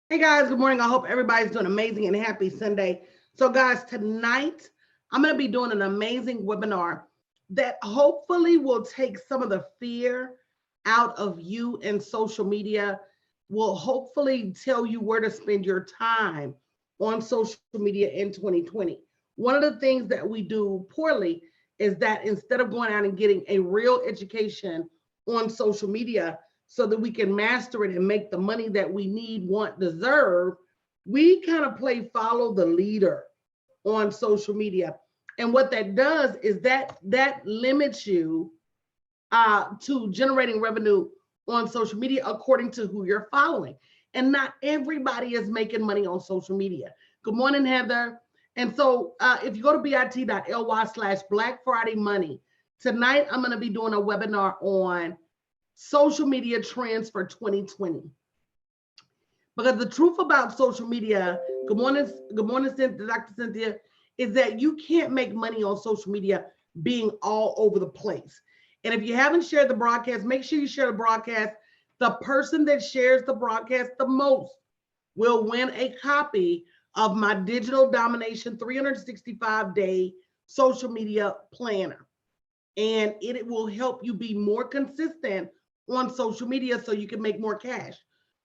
Hey guys, good morning. I hope everybody's doing amazing and happy Sunday. So, guys, tonight I'm going to be doing an amazing webinar that hopefully will take some of the fear out of you and social media, will hopefully tell you where to spend your time on social media in 2020. One of the things that we do poorly is that instead of going out and getting a real education on social media, so that we can master it and make the money that we need, want, deserve, we kind of play follow the leader on social media. And what that does is that limits you to generating revenue on social media according to who you're following. And not everybody is making money on social media. Good morning, Heather. And so if you go to bit.ly/Black Friday Money, tonight I'm going to be doing a webinar on social media trends for 2020. Because the truth about social media, good morning, Dr. Cynthia, is that you can't make money on social media being all over the place. And if you haven't shared the broadcast, make sure you share the broadcast. The person that shares the broadcast the most will win a copy of my Digital Domination 365-day social media planner. And it will help you be more consistent on social media so you can make more cash.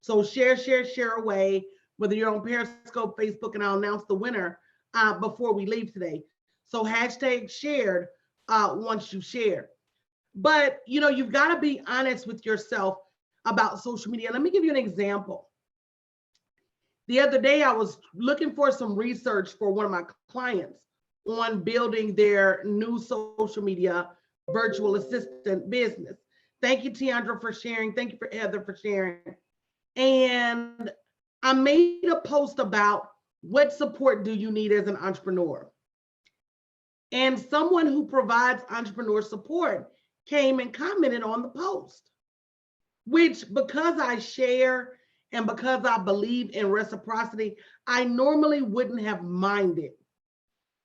So share away, whether you're on Periscope, Facebook, and I'll announce the winner before we leave today. So hashtag shared once you share. But you've got to be honest with yourself about social media. Let me give you an example. The other day, I was looking for some research for one of my clients on building their new social media virtual assistant business. Thank you, Tiandra, for sharing. Thank you, for Heather, for sharing. And I made a post about what support do you need as an entrepreneur? And someone who provides entrepreneur support came and commented on the post, which, because I share and because I believe in reciprocity, I normally wouldn't have minded.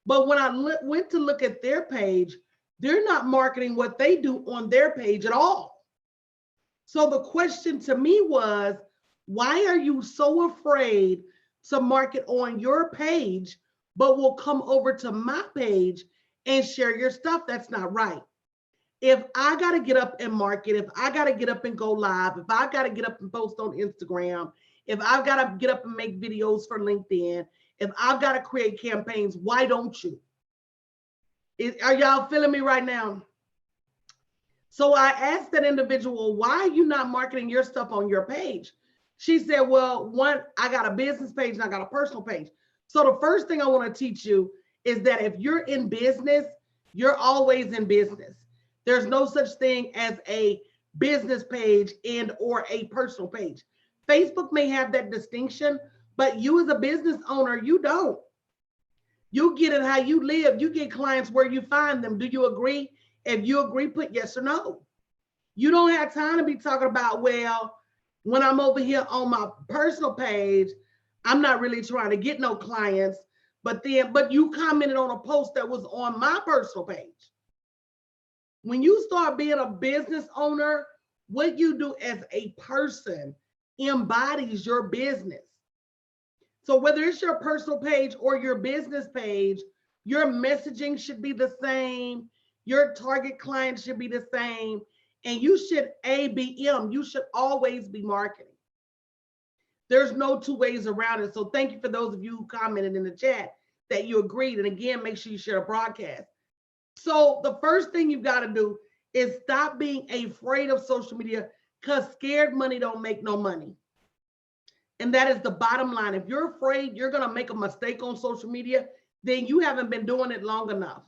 But when I went to look at their page, they're not marketing what they do on their page at all. So the question to me was, why are you so afraid to market on your page, but will come over to my page and share your stuff? That's not right. If I got to get up and market, if I got to get up and go live, if I got to get up and post on Instagram, if I've got to get up and make videos for LinkedIn, if I've got to create campaigns, why don't you? Are y'all feeling me right now? So I asked that individual, why are you not marketing your stuff on your page? She said, well, one, I got a business page and I got a personal page. So the first thing I want to teach you is that if you're in business, you're always in business. There's no such thing as a business page and or a personal page. Facebook may have that distinction, but you as a business owner, you don't. You get it how you live. You get clients where you find them. Do you agree? If you agree, put yes or no. You don't have time to be talking about, well, when I'm over here on my personal page, I'm not really trying to get no clients, but you commented on a post that was on my personal page. When you start being a business owner, what you do as a person embodies your business. So whether it's your personal page or your business page, your messaging should be the same. Your target client should be the same. And you should ABM. You should always be marketing. There's no two ways around it. So thank you for those of you who commented in the chat that you agreed. And again, make sure you share a broadcast. So the first thing you've got to do is stop being afraid of social media, because scared money don't make no money. And that is the bottom line. If you're afraid you're going to make a mistake on social media, then you haven't been doing it long enough.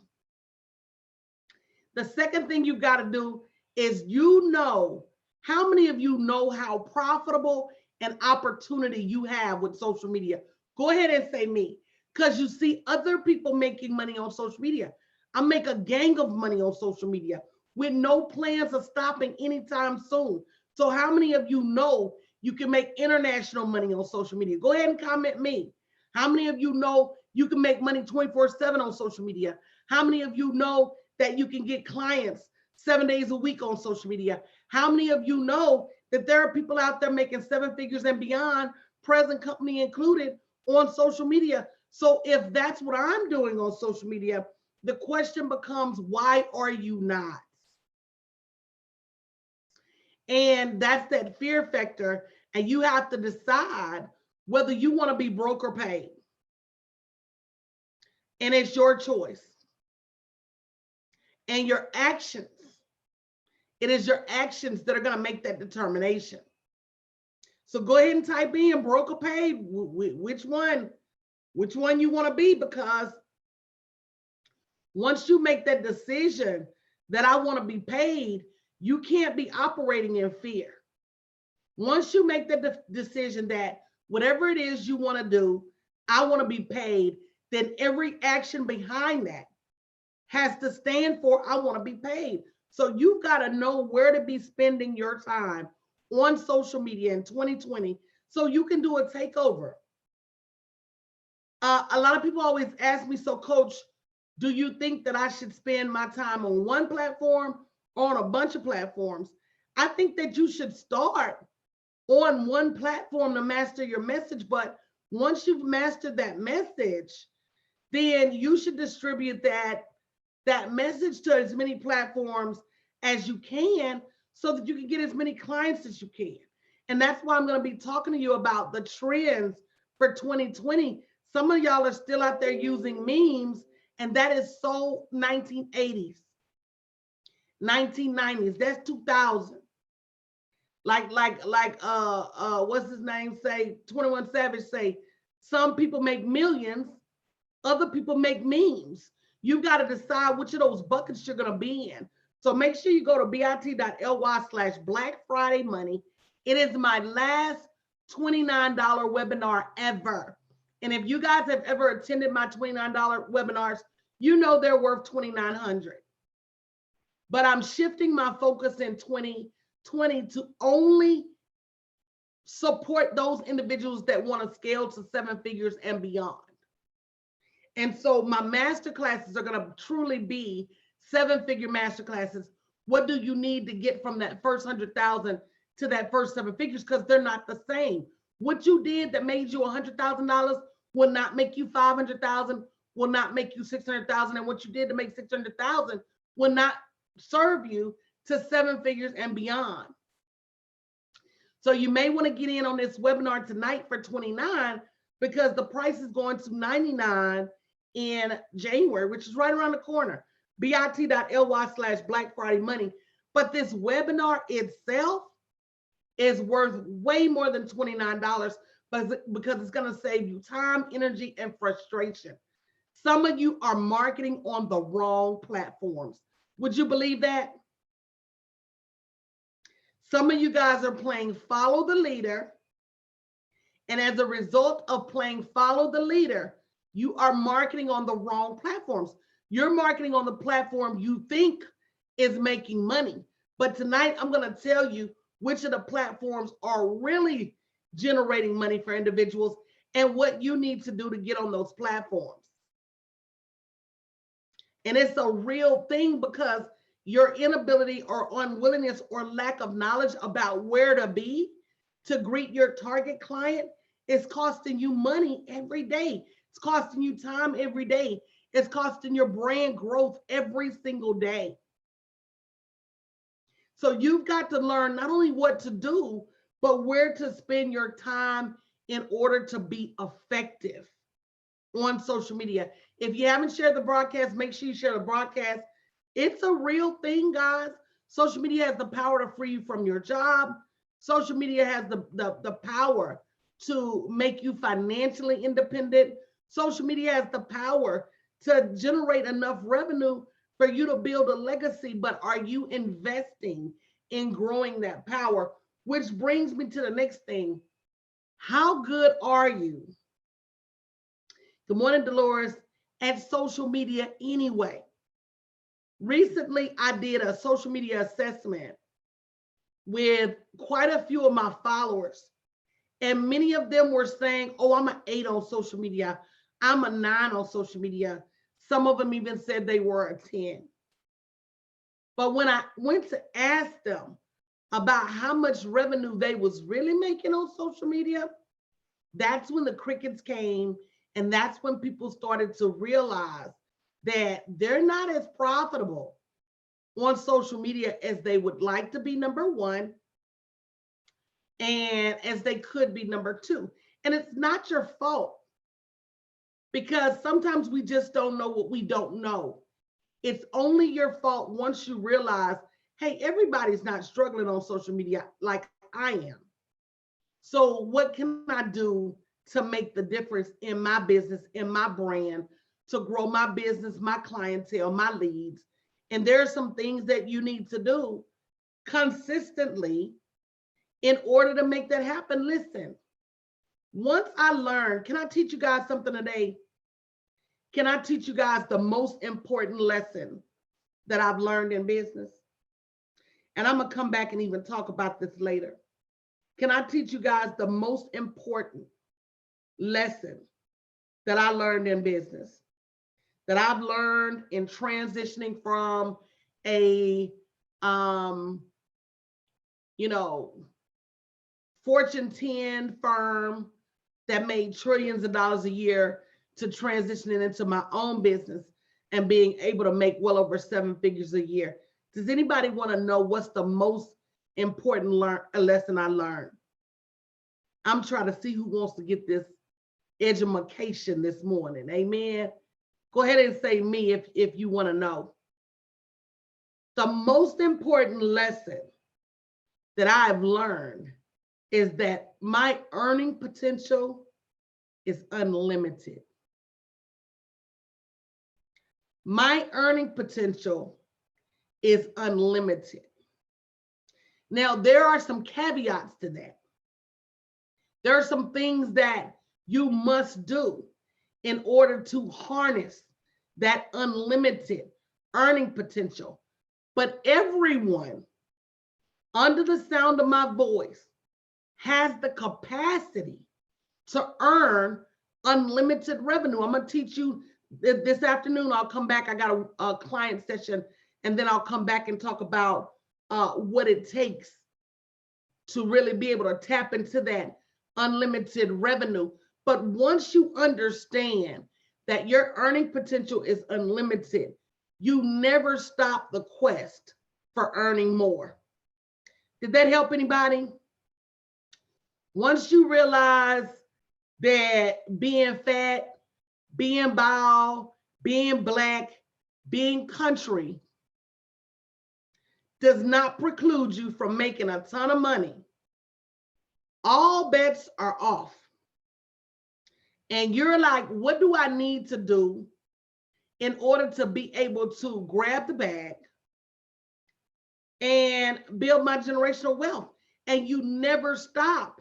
The second thing you've got to do is, how many of you know how profitable an opportunity you have with social media? Go ahead and say me, because you see other people making money on social media. I make a gang of money on social media with no plans of stopping anytime soon. So how many of you know you can make international money on social media? Go ahead and comment me. How many of you know you can make money 24/7 on social media? How many of you know that you can get clients 7 days a week on social media? How many of you know that there are people out there making 7 figures and beyond present company included on social media. So if that's what I'm doing on social media, the question becomes, why are you not? And that's that fear factor. And you have to decide whether you want to be broke or paid. And it's your choice. And your actions, it is your actions that are going to make that determination. So go ahead and type in broke or paid, which one you want to be, because once you make that decision that I want to be paid, you can't be operating in fear. Once you make the decision that whatever it is you want to do, I want to be paid, then every action behind that has to stand for I want to be paid. So you've got to know where to be spending your time on social media in 2020 so you can do a takeover. A lot of people always ask me, so coach, do you think that I should spend my time on one platform or on a bunch of platforms? I think that you should start on one platform to master your message, but once you've mastered that message, then you should distribute that message to as many platforms as you can so that you can get as many clients as you can. And that's why I'm going to be talking to you about the trends for 2020. Some of y'all are still out there using memes, and that is so 1980s, 1990s. That's 2000. Like what's his name say? 21 Savage say, some people make millions, other people make memes. You've got to decide which of those buckets you're going to be in. So make sure you go to bit.ly/Black Friday Money. It is my last $29 webinar ever. And if you guys have ever attended my $29 webinars, you know they're worth $2,900. But I'm shifting my focus in 2020 to only support those individuals that want to scale to 7 figures and beyond. And so my master classes are going to truly be 7-figure master classes. What do you need to get from that first 100,000 to that first 7 figures? Because they're not the same. What you did that made you $100,000 will not make you 500,000, will not make you 600,000, and what you did to make 600,000 will not serve you to 7 figures and beyond. So you may want to get in on this webinar tonight for $29 because the price is going to $99 in January, which is right around the corner. bit.ly/Black Friday Money. But this webinar itself is worth way more than $29 because it's going to save you time, energy, and frustration. Some of you are marketing on the wrong platforms. Would you believe that? Some of you guys are playing follow the leader. And as a result of playing follow the leader, you are marketing on the wrong platforms. You're marketing on the platform you think is making money. But tonight, I'm going to tell you which of the platforms are really generating money for individuals and what you need to do to get on those platforms. And it's a real thing because your inability or unwillingness or lack of knowledge about where to be to greet your target client is costing you money every day. It's costing you time every day. It's costing your brand growth every single day. So you've got to learn not only what to do, but where to spend your time in order to be effective on social media. If you haven't shared the broadcast, make sure you share the broadcast. It's a real thing, guys. Social media has the power to free you from your job. Social media has the power to make you financially independent. Social media has the power to generate enough revenue for you to build a legacy, but are you investing in growing that power? Which brings me to the next thing. How good are you? Good morning, Dolores, at social media anyway. Recently, I did a social media assessment with quite a few of my followers, and many of them were saying, oh, I'm an 8 on social media. I'm a 9 on social media. Some of them even said they were a 10. But when I went to ask them about how much revenue they was really making on social media, That's when the crickets came, and that's when people started to realize that they're not as profitable on social media as they would like to be, number one, and as they could be, number two. And it's not your fault, because sometimes we just don't know what we don't know. It's only your fault once you realize, hey, everybody's not struggling on social media like I am. So what can I do to make the difference in my business, in my brand, to grow my business, my clientele, my leads? And there are some things that you need to do consistently in order to make that happen. Listen, once I learned, can I teach you guys something today? Can I teach you guys the most important lesson that I've learned in business? And I'm going to come back and even talk about this later. Can I teach you guys the most important lesson that I learned in business, that I've learned in transitioning from a, Fortune 10 firm that made trillions of dollars a year to transitioning into my own business and being able to make well over 7 figures a year? Does anybody want to know what's the most important lesson I learned? I'm trying to see who wants to get this education this morning. Amen. Go ahead and say me if you want to know. The most important lesson that I've learned is that my earning potential is unlimited. My earning potential is unlimited. Now, there are some caveats to that. There are some things that you must do in order to harness that unlimited earning potential. But everyone under the sound of my voice has the capacity to earn unlimited revenue. I'm going to teach you this afternoon. I'll come back. I got a client session, and then I'll come back and talk about what it takes to really be able to tap into that unlimited revenue. But once you understand that your earning potential is unlimited, you never stop the quest for earning more. Did that help anybody? Once you realize that being fat, being bald, being black, being country does not preclude you from making a ton of money, all bets are off. And you're like, what do I need to do in order to be able to grab the bag and build my generational wealth? And you never stop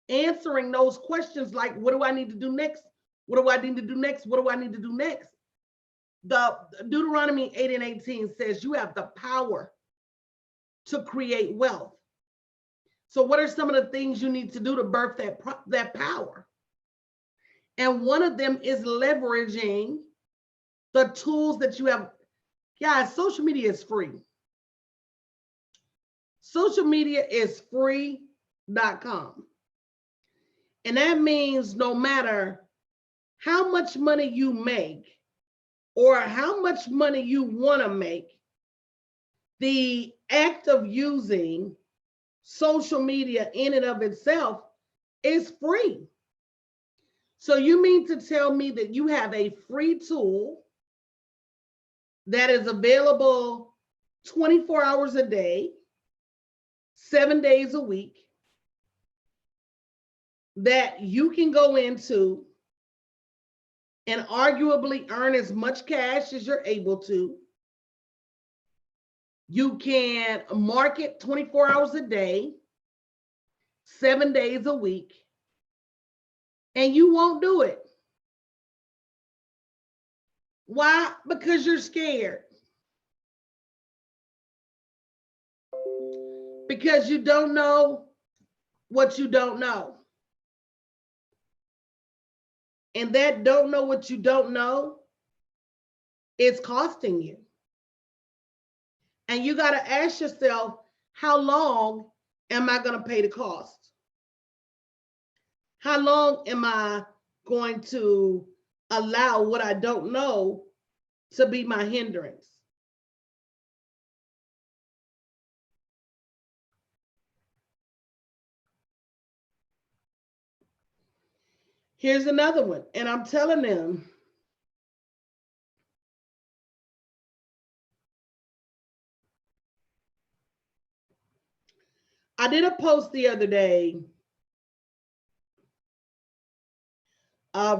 answering those questions like, what do I need to do next? What do I need to do next? What do I need to do next? The Deuteronomy 8:18 says you have the power to create wealth. So what are some of the things you need to do to birth that power? And one of them is leveraging the tools that you have. Guys, social media is free. Social media is free.com. And that means no matter how much money you make or how much money you want to make, the act of using social media in and of itself is free. So you mean to tell me that you have a free tool that is available 24 hours a day, 7 days a week, that you can go into and arguably earn as much cash as you're able to? You can market 24 hours a day, 7 days a week, and you won't do it. Why? Because you're scared. Because you don't know what you don't know. And that don't know what you don't know is costing you. And you got to ask yourself, how long am I going to pay the cost? How long am I going to allow what I don't know to be my hindrance? Here's another one. And I'm telling them, I did a post the other day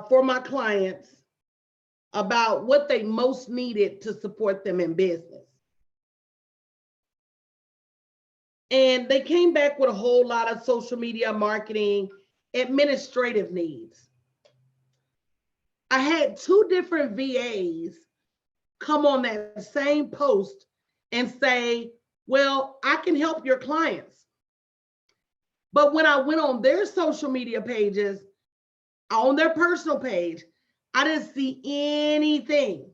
for my clients about what they most needed to support them in business. And they came back with a whole lot of social media marketing, administrative needs. I had two different VAs come on that same post and say, well, I can help your clients. But when I went on their social media pages, on their personal page, I didn't see anything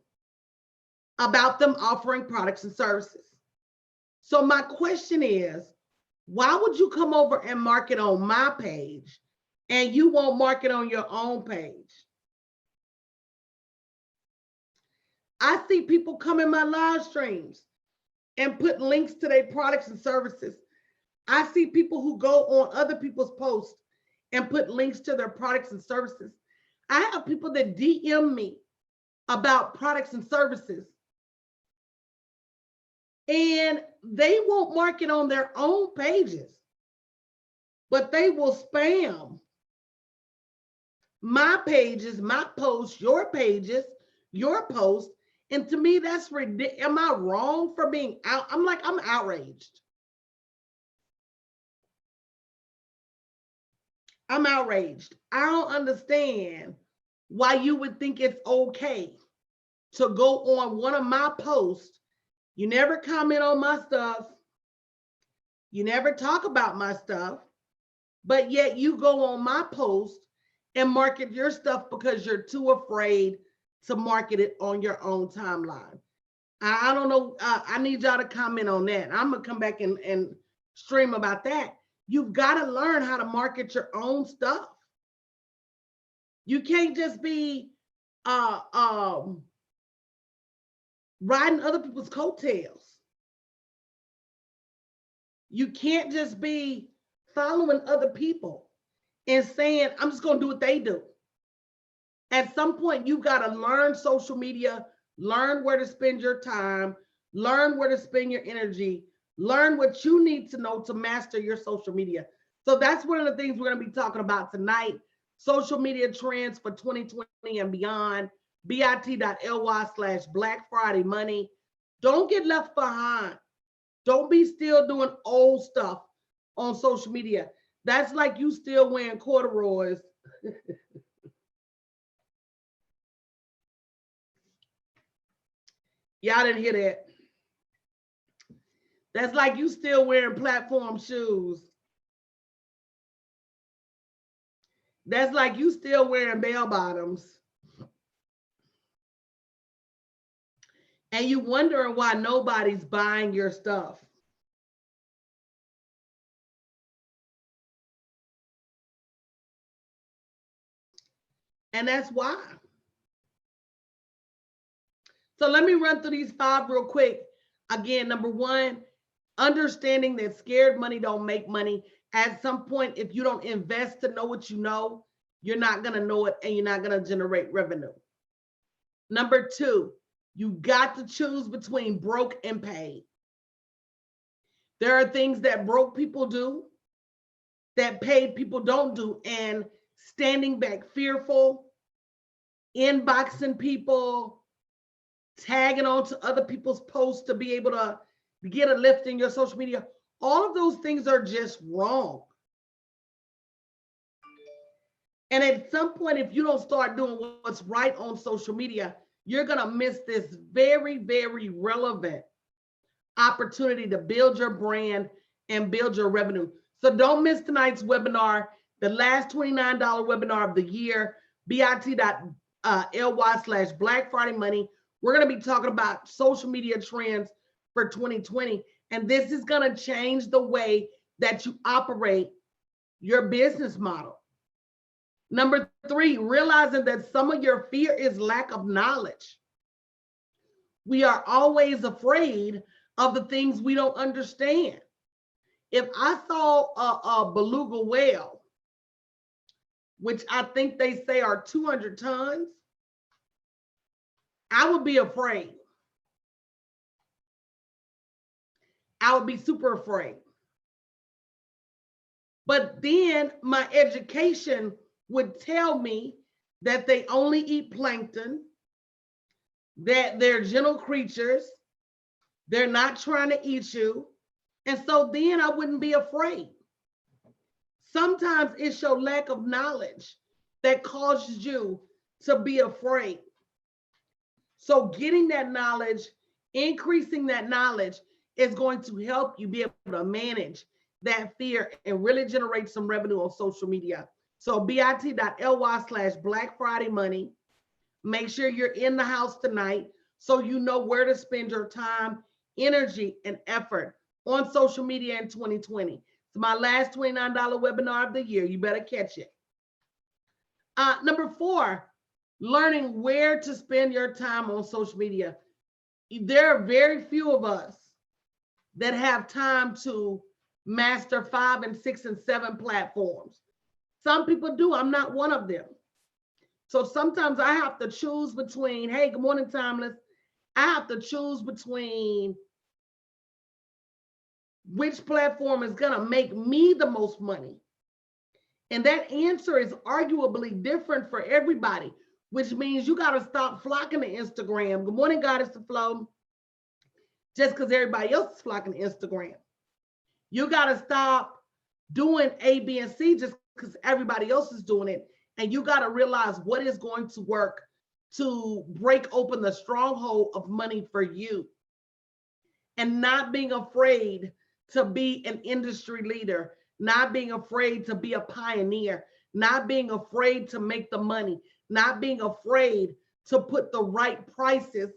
about them offering products and services. So my question is, why would you come over and market on my page and you won't market on your own page? I see people come in my live streams and put links to their products and services. I see people who go on other people's posts and put links to their products and services. I have people that DM me about products and services, and they won't market on their own pages, but they will spam my pages, my posts, your pages, your posts. And to me, that's ridiculous. Am I wrong for being out? I'm like, I'm outraged. I'm outraged. I don't understand why you would think it's okay to go on one of my posts. You never comment on my stuff. You never talk about my stuff, but yet you go on my post and market your stuff because you're too afraid to market it on your own timeline. I don't know. I need y'all to comment on that. I'm going to come back and stream about that. You've got to learn how to market your own stuff. You can't just be riding other people's coattails. You can't just be following other people and saying, I'm just going to do what they do. At some point, you've got to learn social media, learn where to spend your time, learn where to spend your energy, learn what you need to know to master your social media. So that's one of the things we're going to be talking about tonight. Social media trends for 2020 and beyond. bit.ly/Black Friday money. Don't get left behind. Don't be still doing old stuff on social media. That's like you still wearing corduroys. Y'all didn't hear that. That's like you still wearing platform shoes. That's like you still wearing bell bottoms. And you wondering why nobody's buying your stuff. And that's why. So let me run through these 5 real quick. Again, number 1, understanding that scared money don't make money. At some point, if you don't invest to know what you know, you're not going to know it and you're not going to generate revenue. Number 2, you got to choose between broke and paid. There are things that broke people do that paid people don't do, and standing back fearful, inboxing people, tagging on to other people's posts to be able to get a lift in your social media. All of those things are just wrong. And at some point, if you don't start doing what's right on social media, you're going to miss this very, very relevant opportunity to build your brand and build your revenue. So don't miss tonight's webinar, the last $29 webinar of the year, bit.ly/Black Friday money. We're going to be talking about social media trends for 2020. And this is going to change the way that you operate your business model. Number 3, realizing that some of your fear is lack of knowledge. We are always afraid of the things we don't understand. If I saw a beluga whale, which I think they say are 200 tons, I would be afraid. I would be super afraid. But then my education would tell me that they only eat plankton, that they're gentle creatures, they're not trying to eat you. And so then I wouldn't be afraid. Sometimes it's your lack of knowledge that causes you to be afraid. So getting that knowledge, increasing that knowledge is going to help you be able to manage that fear and really generate some revenue on social media. So bit.ly/Black Friday Money. Make sure you're in the house tonight so you know where to spend your time, energy, and effort on social media in 2020. It's my last $29 webinar of the year. You better catch it. Number 4, learning where to spend your time on social media. There are very few of us that have time to master 5 and 6 and 7 platforms. Some people do. I'm not one of them. So sometimes I have to choose between, hey, good morning, Timeless. I have to choose between which platform is going to make me the most money. And that answer is arguably different for everybody, which means you got to stop flocking to Instagram. Good morning, Goddess to Flow. Just because everybody else is flocking to Instagram. You got to stop doing A, B, and C just because everybody else is doing it. And you got to realize what is going to work to break open the stronghold of money for you. And not being afraid to be an industry leader, not being afraid to be a pioneer, not being afraid to make the money, not being afraid to put the right prices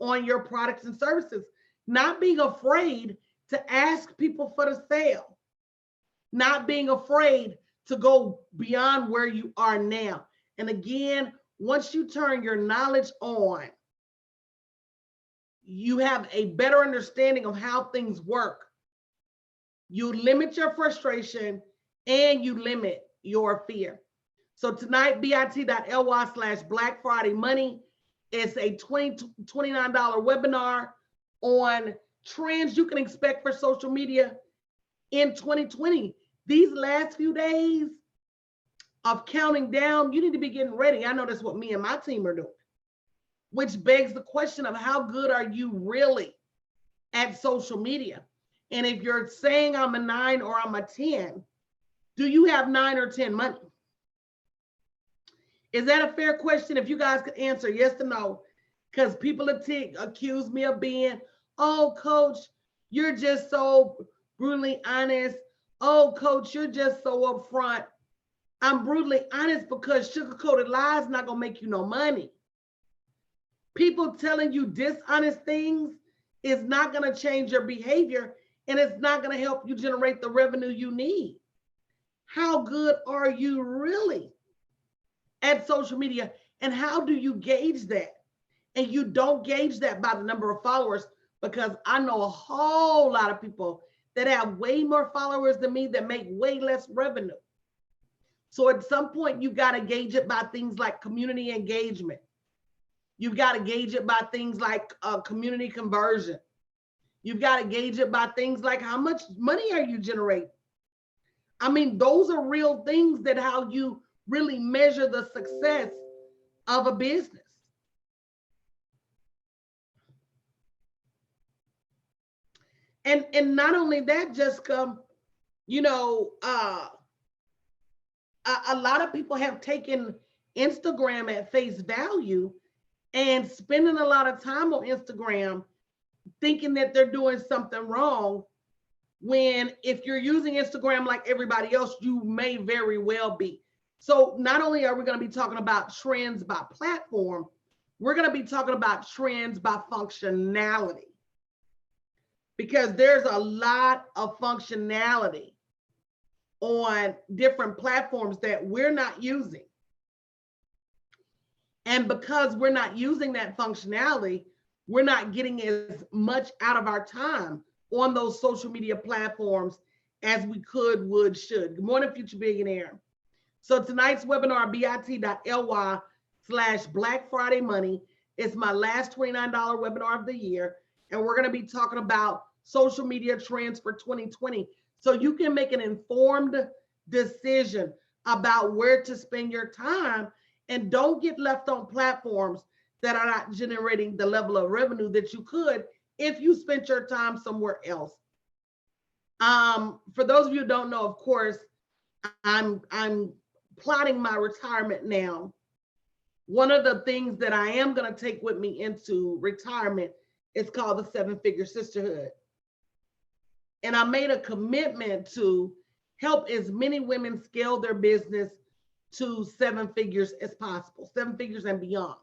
on your products and services, not being afraid to ask people for the sale, not being afraid to go beyond where you are now. And again, once you turn your knowledge on, you have a better understanding of how things work. You limit your frustration and you limit your fear. So tonight, bit.ly/Black Friday Money is a $29 webinar on trends you can expect for social media in 2020. These last few days of counting down, you need to be getting ready. I know that's what me and my team are doing, which begs the question of how good are you really at social media? And if you're saying I'm a 9 or I'm a 10, do you have 9 or 10 money? Is that a fair question? If you guys could answer yes or no, because people accuse me of being, oh, coach, you're just so brutally honest. Oh, coach, you're just so upfront. I'm brutally honest because sugar-coated lies not gonna make you no money. People telling you dishonest things is not gonna change your behavior, and it's not gonna help you generate the revenue you need. How good are you really at social media, and how do you gauge that? And you don't gauge that by the number of followers, because I know a whole lot of people that have way more followers than me that make way less revenue. So at some point, you've got to gauge it by things like community engagement. You've got to gauge it by things like community conversion. You've got to gauge it by things like how much money are you generating? I mean, those are real things that how you really measure the success of a business. And not only that, Jessica, you know, a lot of people have taken Instagram at face value and spending a lot of time on Instagram thinking that they're doing something wrong, when if you're using Instagram like everybody else, you may very well be. So not only are we going to be talking about trends by platform, we're going to be talking about trends by functionality, because there's a lot of functionality on different platforms that we're not using. And because we're not using that functionality, we're not getting as much out of our time on those social media platforms as we could, would, should. Good morning, future billionaire. So tonight's webinar, bit.ly/Black Friday Money, is my last $29 webinar of the year. And we're going to be talking about social media trends for 2020. So you can make an informed decision about where to spend your time and don't get left on platforms that are not generating the level of revenue that you could if you spent your time somewhere else. For those of you who don't know, of course, I'm plotting my retirement now. One of the things that I am going to take with me into retirement is called the 7-Figure Sisterhood. And I made a commitment to help as many women scale their business to 7 figures as possible, 7 figures and beyond.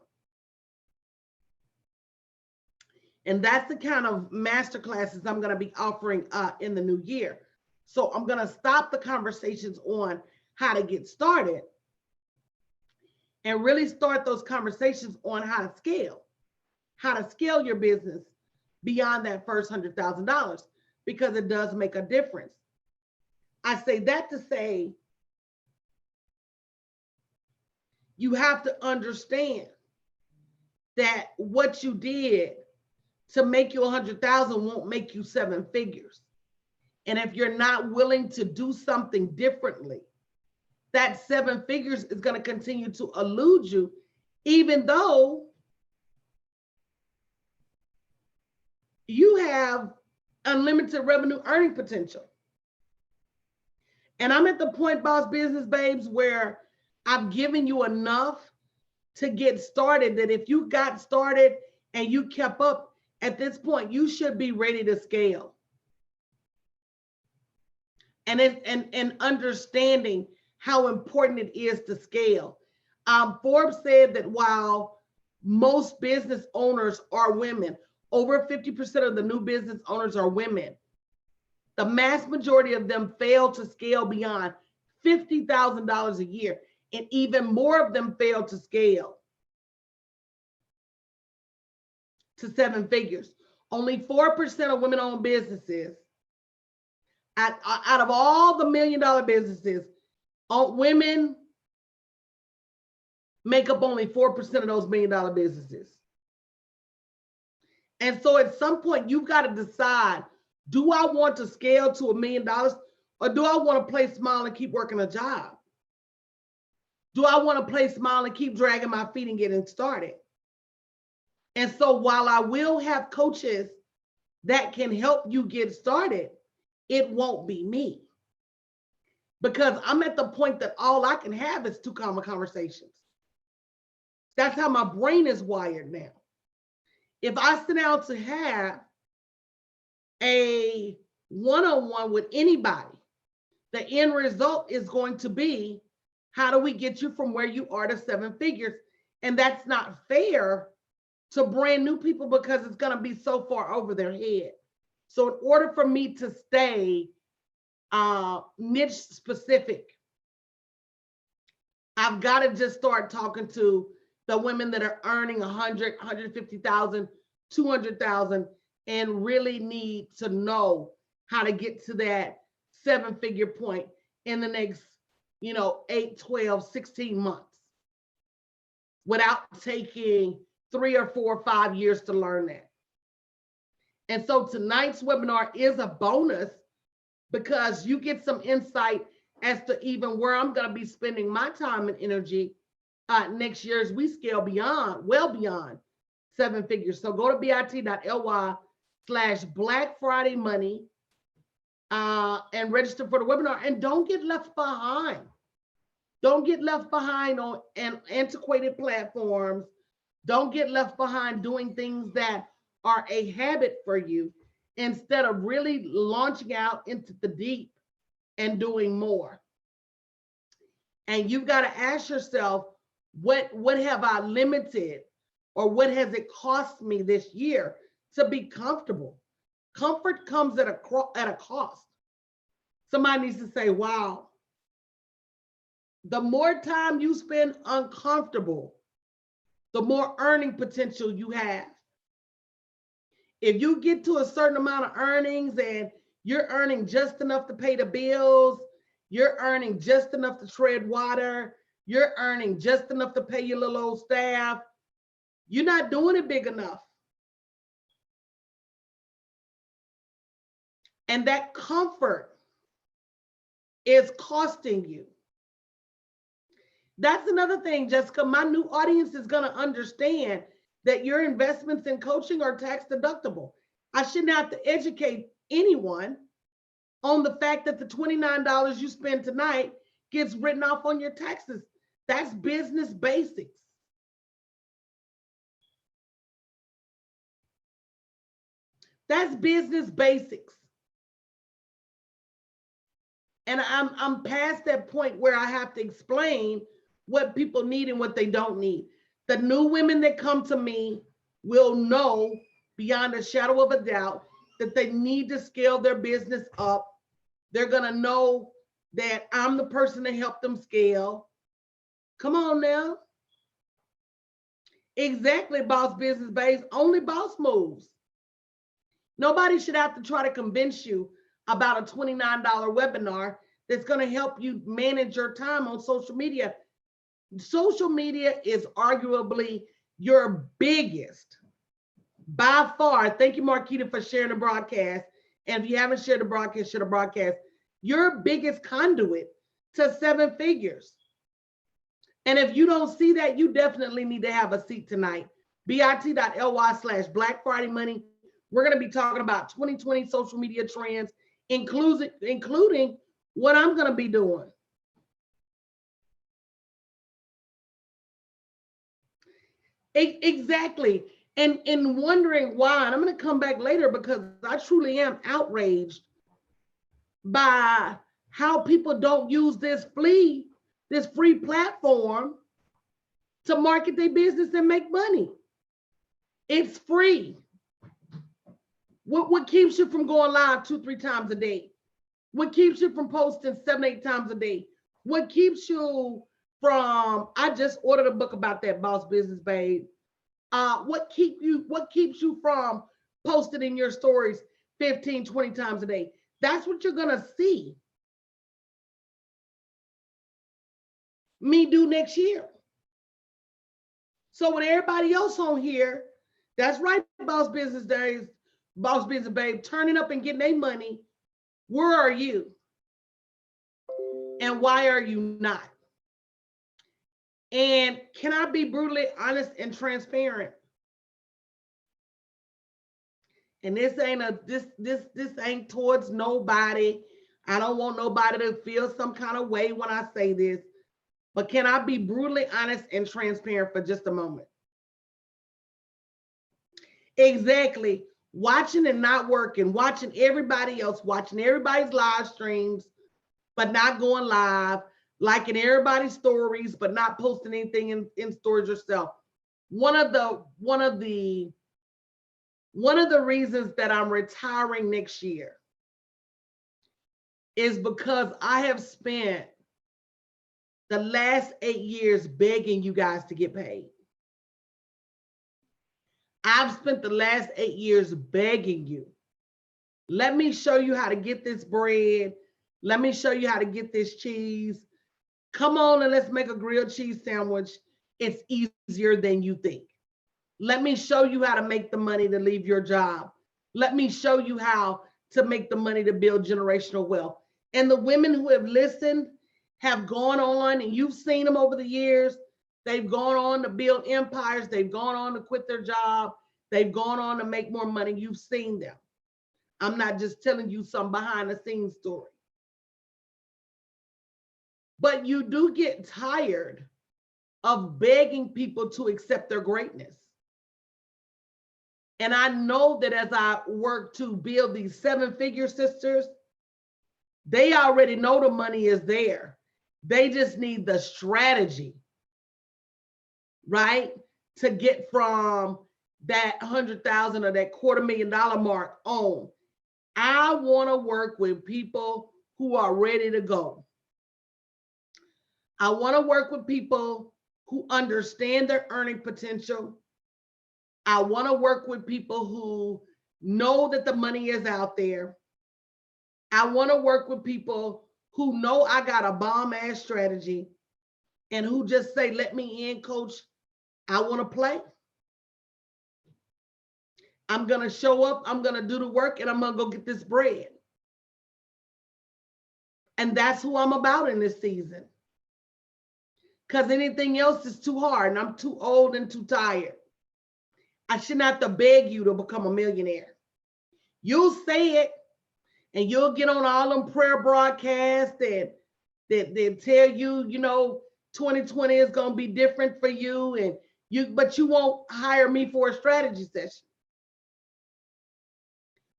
And that's the kind of masterclasses I'm going to be offering in the new year. So I'm going to stop the conversations on how to get started and really start those conversations on how to scale your business beyond that first $100,000, because it does make a difference. I say that to say, you have to understand that what you did to make you 100,000 won't make you 7 figures. And if you're not willing to do something differently, that 7 figures is going to continue to elude you, even though you have unlimited revenue earning potential. And I'm at the point, boss business babes, where I've given you enough to get started that if you got started and you kept up, at this point, you should be ready to scale. And understanding how important it is to scale. Forbes said that while most business owners are women, over 50% of the new business owners are women, the mass majority of them fail to scale beyond $50,000 a year, and even more of them fail to scale to 7 figures. Only 4% of women-owned businesses, out of all the $1 million businesses, women make up only 4% of those $1 million businesses. And so at some point, you've got to decide, do I want to scale to $1 million, or do I want to play small and keep working a job? Do I want to play small and keep dragging my feet and getting started? And so while I will have coaches that can help you get started, it won't be me. Because I'm at the point that all I can have is 2 common conversations. That's how my brain is wired now. If I sit down to have a one-on-one with anybody, the end result is going to be, how do we get you from where you are to 7 figures? And that's not fair to brand new people, because it's going to be so far over their head. So in order for me to stay niche specific, I've got to just start talking to the women that are earning 100, 150,000, 200,000, and really need to know how to get to that 7-figure point in the next, 8, 12, 16 months without taking 3 or 4 or 5 years to learn that. And so tonight's webinar is a bonus, because you get some insight as to even where I'm going to be spending my time and energy next year as we scale well beyond 7 figures. So go to bit.ly/Black Friday Money and register for the webinar, and don't get left behind. Don't get left behind on antiquated platforms. Don't get left behind doing things that are a habit for you, instead of really launching out into the deep and doing more. And you've got to ask yourself, what have I limited, or what has it cost me this year to be comfortable? Comfort comes at a cost. Somebody needs to say, wow, the more time you spend uncomfortable, the more earning potential you have. If you get to a certain amount of earnings and you're earning just enough to pay the bills, you're earning just enough to tread water, you're earning just enough to pay your little old staff, you're not doing it big enough. And that comfort is costing you. That's another thing, Jessica. My new audience is going to understand that your investments in coaching are tax deductible. I shouldn't have to educate anyone on the fact that the $29 you spend tonight gets written off on your taxes. That's business basics. That's business basics. And I'm past that point where I have to explain what people need and what they don't need. The new women that come to me will know beyond a shadow of a doubt that they need to scale their business up. They're going to know that I'm the person to help them scale. Come on now. Exactly, boss business base. Only boss moves. Nobody should have to try to convince you about a $29 webinar that's going to help you manage your time on social media. Social media is arguably your biggest, by far. Thank you, Marquita, for sharing the broadcast. And if you haven't shared the broadcast, share the broadcast. Your biggest conduit to 7 figures. And if you don't see that, you definitely need to have a seat tonight. bit.ly/Black Friday Money. We're going to be talking about 2020 social media trends, including what I'm going to be doing. Exactly. And wondering why, and I'm going to come back later because I truly am outraged by how people don't use this free platform to market their business and make money. It's free. What keeps you from going live 2-3 times a day? What keeps you from posting 7-8 times a day? What keeps you from, I just ordered a book about that, Boss Business Babe. What keeps you from posting in your stories 15-20 times a day? That's what you're gonna see me do next year. So with everybody else on here, that's right, Boss Business Days, Boss Business Babe, turning up and getting their money, where are you? And why are you not? And can I be brutally honest and transparent? And this ain't towards nobody. I don't want nobody to feel some kind of way when I say this. But can I be brutally honest and transparent for just a moment? Exactly. Watching and not working, watching everybody else, watching everybody's live streams, but not going live, liking everybody's stories, but not posting anything in stories yourself. One of the reasons that I'm retiring next year is because I have spent the last 8 years begging you guys to get paid. I've spent the last 8 years begging you. Let me show you how to get this bread. Let me show you how to get this cheese. Come on and let's make a grilled cheese sandwich. It's easier than you think. Let me show you how to make the money to leave your job. Let me show you how to make the money to build generational wealth. And the women who have listened have gone on, and you've seen them over the years. They've gone on to build empires. They've gone on to quit their job. They've gone on to make more money. You've seen them. I'm not just telling you some behind the scenes story. But you do get tired of begging people to accept their greatness. And I know that as I work to build these 7-figure sisters, they already know the money is there. They just need the strategy, right? To get from that 100,000 or that $250,000 mark on. I want to work with people who are ready to go. I want to work with people who understand their earning potential. I want to work with people who know that the money is out there. I want to work with people who know I got a bomb ass strategy and who just say, let me in, coach. I want to play. I'm going to show up. I'm going to do the work and I'm going to go get this bread. And that's who I'm about in this season. Because anything else is too hard and I'm too old and too tired. I shouldn't have to beg you to become a millionaire. You'll say it and you'll get on all them prayer broadcasts and they tell you, 2020 is going to be different for you, but you won't hire me for a strategy session.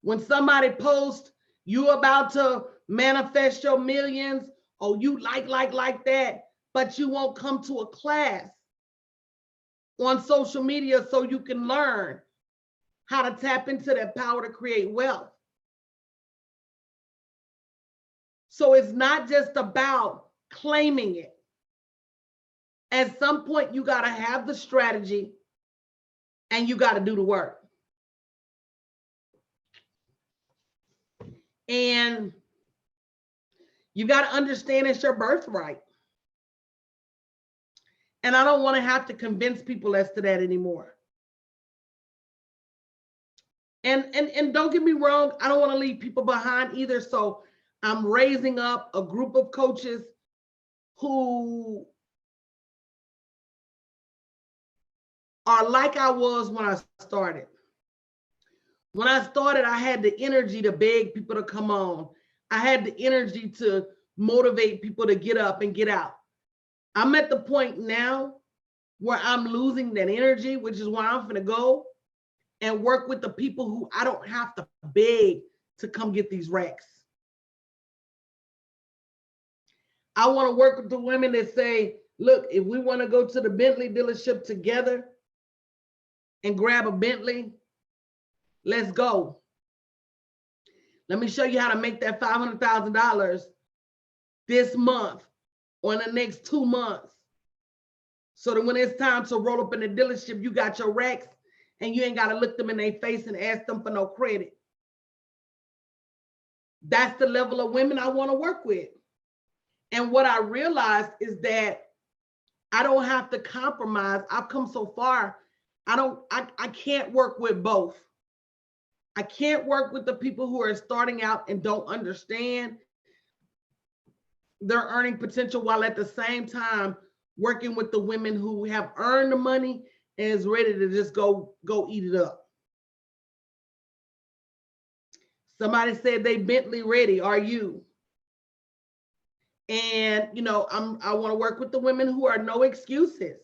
When somebody posts you about to manifest your millions, or you like that, but you won't come to a class on social media so you can learn how to tap into that power to create wealth. So it's not just about claiming it. At some point, you got to have the strategy and you got to do the work. And you got to understand it's your birthright. And I don't want to have to convince people as to that anymore. And don't get me wrong, I don't want to leave people behind either. So I'm raising up a group of coaches who are like I was when I started. When I started, I had the energy to beg people to come on. I had the energy to motivate people to get up and get out. I'm at the point now where I'm losing that energy, which is why I'm going to go and work with the people who I don't have to beg to come get these racks. I want to work with the women that say, look, if we want to go to the Bentley dealership together and grab a Bentley, let's go. Let me show you how to make that $500,000 this month or in the next 2 months. So that when it's time to roll up in the dealership, you got your racks and you ain't got to look them in their face and ask them for no credit. That's the level of women I want to work with. And what I realized is that I don't have to compromise. I've come so far. I can't work with both. I can't work with the people who are starting out and don't understand their earning potential while at the same time working with the women who have earned the money and is ready to just go eat it up. Somebody said they Bentley ready. Are you? And I want to work with the women who are no excuses.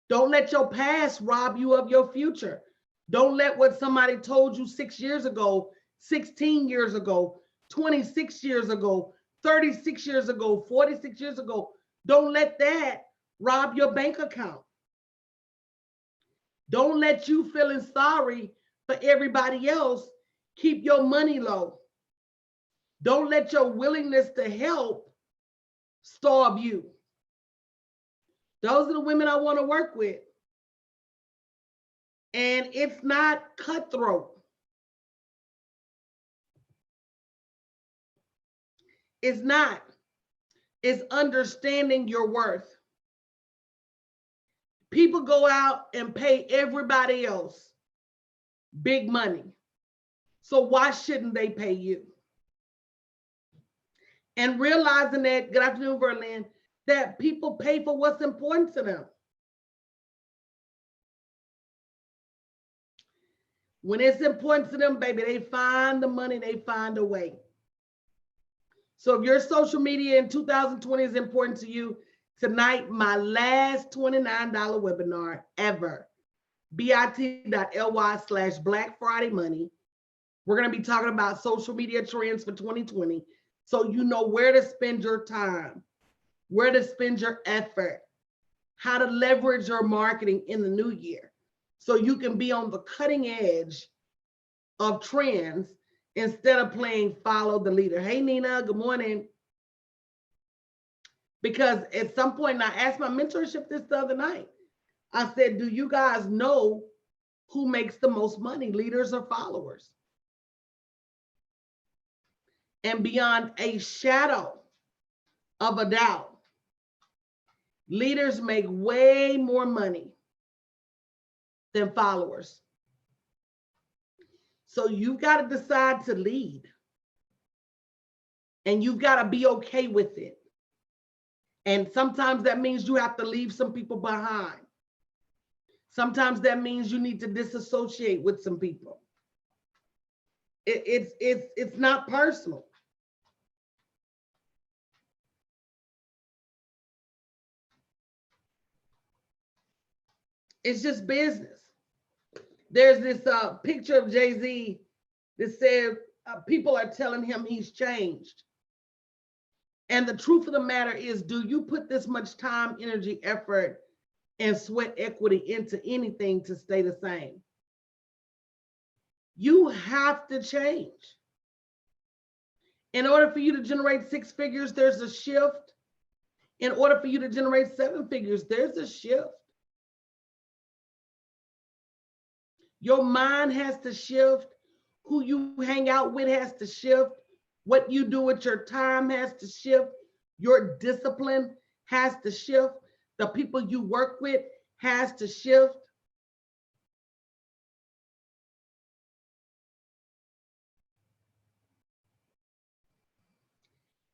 Don't let your past rob you of your future. Don't let what somebody told you 6 years ago, 16 years ago, 26 years ago, 36 years ago, 46 years ago. Don't let that rob your bank account. Don't let you feeling sorry for everybody else keep your money low. Don't let your willingness to help starve you. Those are the women I want to work with. And it's not cutthroat. It's not. It's understanding your worth. People go out and pay everybody else big money. So why shouldn't they pay you? And realizing that, good afternoon, Verlin, that people pay for what's important to them. When it's important to them, baby, they find the money, they find a way. So if your social media in 2020 is important to you, tonight, my last $29 webinar ever, bit.ly/Black Friday Money. We're going to be talking about social media trends for 2020. So you know where to spend your time, where to spend your effort, how to leverage your marketing in the new year. So you can be on the cutting edge of trends instead of playing follow the leader. Hey, Nina, good morning. Because at some point, and I asked my mentorship this the other night, I said, do you guys know who makes the most money, leaders or followers? And beyond a shadow of a doubt, leaders make way more money than followers. So you've got to decide to lead. And you've got to be okay with it. And sometimes that means you have to leave some people behind. Sometimes that means you need to disassociate with some people. It's not personal. It's just business. There's this picture of Jay-Z that said people are telling him he's changed. And the truth of the matter is, do you put this much time, energy, effort, and sweat equity into anything to stay the same? You have to change. In order for you to generate 6 figures, there's a shift. In order for you to generate 7 figures, there's a shift. Your mind has to shift. Who you hang out with has to shift. What you do with your time has to shift. Your discipline has to shift. The people you work with has to shift.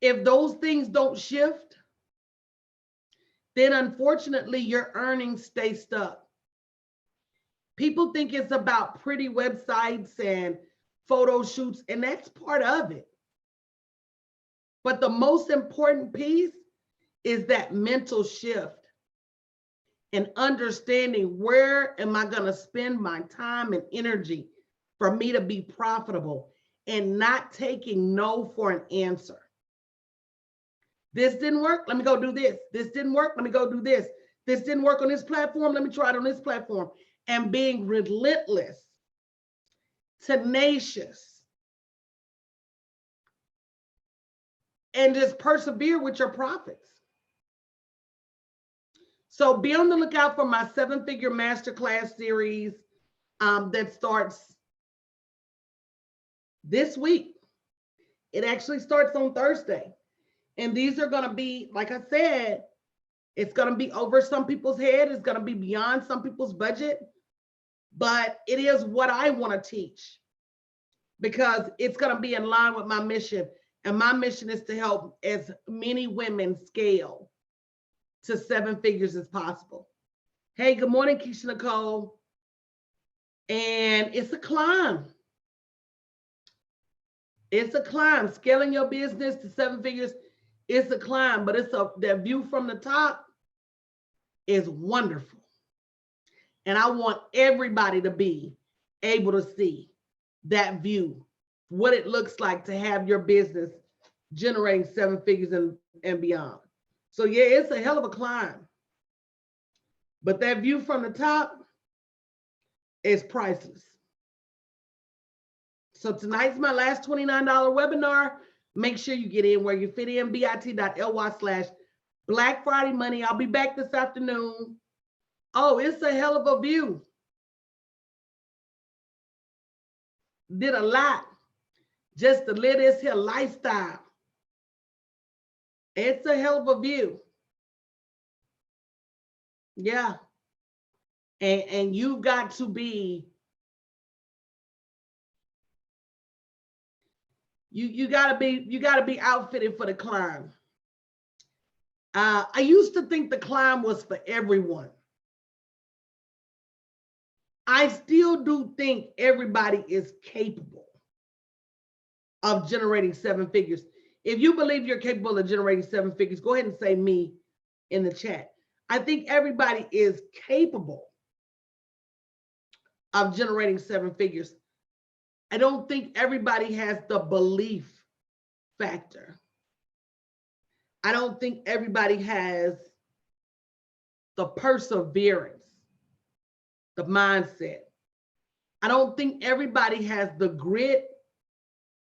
If those things don't shift, then unfortunately your earnings stay stuck. People think it's about pretty websites and photo shoots, and that's part of it. But the most important piece is that mental shift and understanding, where am I going to spend my time and energy for me to be profitable, and not taking no for an answer. This didn't work, let me go do this. This didn't work, let me go do this. This didn't work on this platform, let me try it on this platform. And being relentless, tenacious, and just persevere with your profits. So be on the lookout for my 7-figure masterclass series that starts this week. It actually starts on Thursday. And these are going to be, like I said, it's going to be over some people's head. It's going to be beyond some people's budget. But it is what I want to teach, because it's going to be in line with my mission. And my mission is to help as many women scale to 7 figures as possible. Hey, good morning, Keisha Nicole. And it's a climb. It's a climb. Scaling your business to 7 figures, it's a climb, but that view from the top is wonderful. And I want everybody to be able to see that view, what it looks like to have your business generating 7 figures and beyond. So yeah, it's a hell of a climb. But that view from the top is priceless. So tonight's my last $29 webinar. Make sure you get in where you fit in, bit.ly/Black Friday Money. I'll be back this afternoon. Oh, it's a hell of a view. Did a lot just to live this here lifestyle. It's a hell of a view. Yeah. And you've got to be, you gotta be outfitted for the climb. I used to think the climb was for everyone. I still do think everybody is capable of generating 7 figures. If you believe you're capable of generating 7 figures, go ahead and say me in the chat. I think everybody is capable of generating 7 figures. I don't think everybody has the belief factor. I don't think everybody has the perseverance, the mindset. I don't think everybody has the grit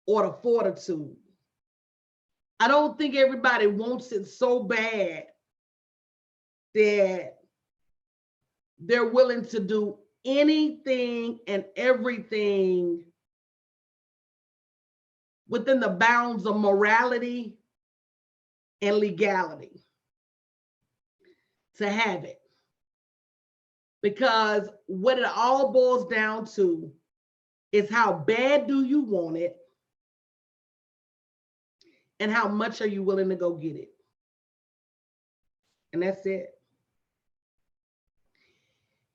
or the fortitude. I don't think everybody wants it so bad that they're willing to do anything and everything within the bounds of morality and legality to have it. Because what it all boils down to is how bad do you want it and how much are you willing to go get it. And that's it.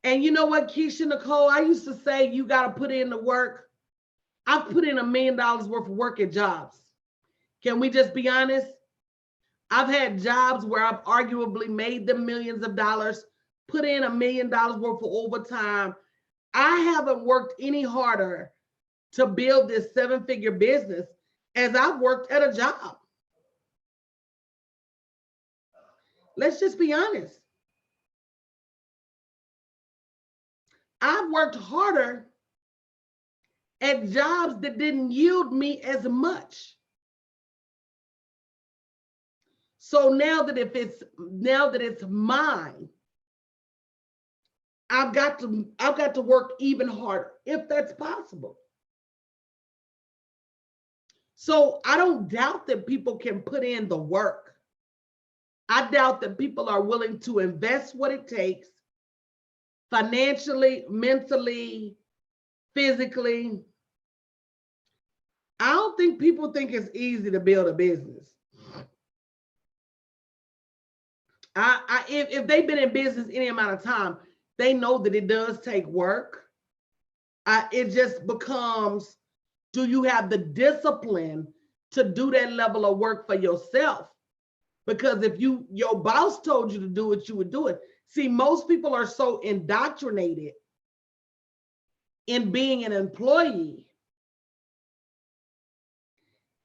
And you know what, Keisha Nicole, I used to say you got to put in the work. I've put in $1 million worth of work at jobs. Can we just be honest? I've had jobs where I've arguably made them millions of dollars, put in $1 million worth of overtime. I haven't worked any harder to build this 7-figure business as I've worked at a job. Let's just be honest. I've worked harder at jobs that didn't yield me as much. So now that it's mine, I've got to work even harder if that's possible. So I don't doubt that people can put in the work. I doubt that people are willing to invest what it takes financially, mentally, physically. I don't think people think it's easy to build a business. If they've been in business any amount of time, they know that it does take work. It just becomes, do you have the discipline to do that level of work for yourself? Because if your boss told you to do it, you would do it. See, most people are so indoctrinated in being an employee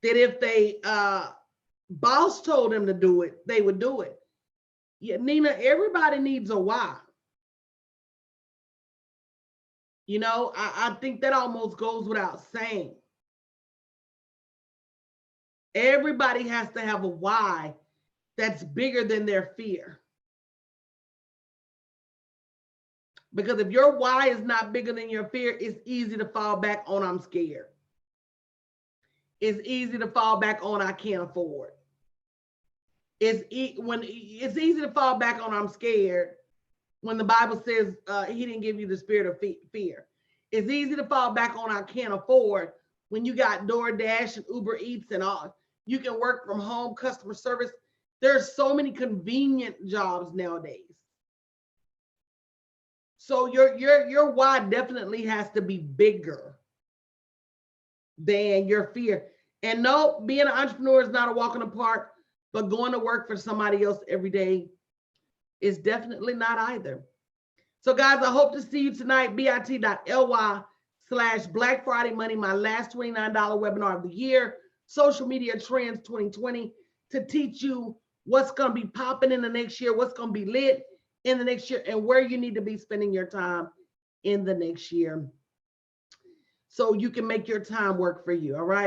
that if they boss told them to do it, they would do it. Yeah, Nina, everybody needs a why. You know, I think that almost goes without saying. Everybody has to have a why that's bigger than their fear. Because if your why is not bigger than your fear, it's easy to fall back on I'm scared. It's easy to fall back on I can't afford. It's easy to fall back on I'm scared when the Bible says he didn't give you the spirit of fear. It's easy to fall back on I can't afford when you got DoorDash and Uber Eats and all. You can work from home, customer service. There's so many convenient jobs nowadays. So your why definitely has to be bigger than your fear. And no, being an entrepreneur is not a walk in the park, but going to work for somebody else every day is definitely not either. So guys, I hope to see you tonight, bit.ly/Black Friday Money, my last $29 webinar of the year, Social Media Trends 2020, to teach you what's going to be popping in the next year, what's going to be lit in the next year, and where you need to be spending your time in the next year so you can make your time work for you. All right.